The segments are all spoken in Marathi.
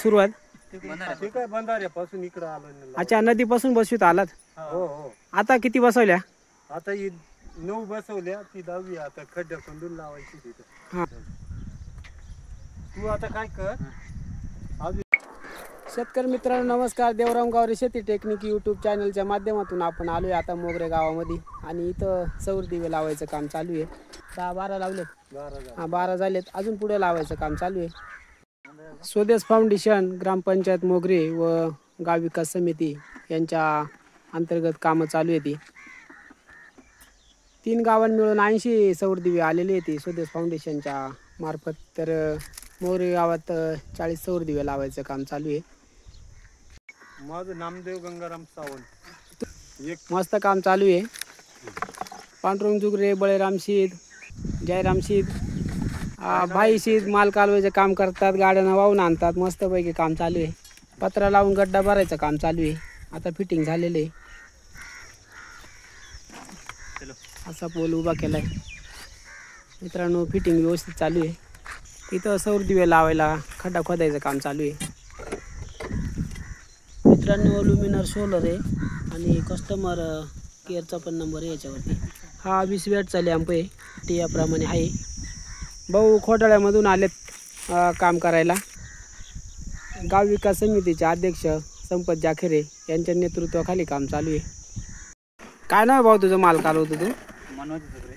सुरुवात? ठीक आहे, बंधाऱ्यापासून इकडे आलो. अच्छा, नदीपासून बसवीत आलात. हो हो. आता किती बसवल्या? आता ही 9 बसवल्या, ती 10वी आता खड्डा खंदून लावायची तिथं. हा. तू आता काय कर, शेतकरी मित्रांनो नमस्कार. देवराम गावरे शेती टेक्निक यूट्यूब चॅनलच्या माध्यमातून आपण आलो आहे आता मोगरे गावामध्ये. आणि इथं सौर दिवे लावायचं काम चालू आहे. 10-12 लावलेत. 12 झालेत, अजून पुढे लावायचं काम चालू आहे. स्वदेश फाउंडेशन, ग्रामपंचायत मोगरे व गाव विकास समिती यांच्या अंतर्गत कामं चालू आहे. ती 3 गावां मिळून 80 सौर दिवे आलेले आहेत ती स्वदेश फाउंडेशनच्या मार्फत. तर मोगरे गावात 40 सौर दिवे लावायचं काम चालू आहे. माझं नामदेव गंगाराम सावंत. मस्त काम चालू आहे. पांडुरंग जुगरे, बळीराम शीद, जयराम शीद, भाई शीद माल कालवायचं काम करतात. गाड्यानं वाहून आणतात. मस्तपैकी काम चालू आहे. पत्रा लावून गड्डा भरायचं काम चालू आहे. आता फिटिंग झालेलं आहे. असा पोल उभा केला आहे मित्रांनो. फिटिंग व्यवस्थित चालू आहे. इथं सौर दिवे लावायला खड्डा खोदायचं काम चालू आहे मित्रांनो. लुमिनर सोलर आहे आणि कस्टमर केअरचा पण नंबर आहे याच्यावरती. हा 20 वॅटचा लॅम्प आहे. टी याप्रमाणे आहे. भाऊ खोटाळ्यामधून आलेत काम करायला. गाव विकास समितीचे अध्यक्ष संपत जाखेरे यांच्या नेतृत्वाखाली काम चालू आहे. काय नाव भाऊ तुझं? माल कालवतो तू? मनोज झगरे.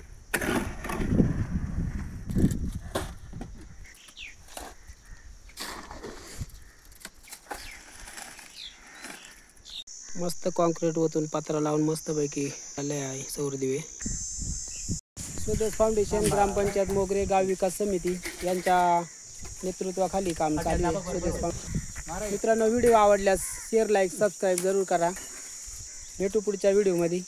मस्त कॉन्क्रीट ओतून पत्रा लावून मस्तपैकी आले आहे सौर दिवे. स्वदेश फाउंडेशन, ग्रामपंचायत मोगरे, गाव विकास समिती यांच्या नेतृत्वाखाली काम चालू आहे. मित्रांनो व्हिडिओ आवडल्यास शेअर, लाईक, सबस्क्राईब जरूर करा. भेटू पुढच्या व्हिडिओमध्ये.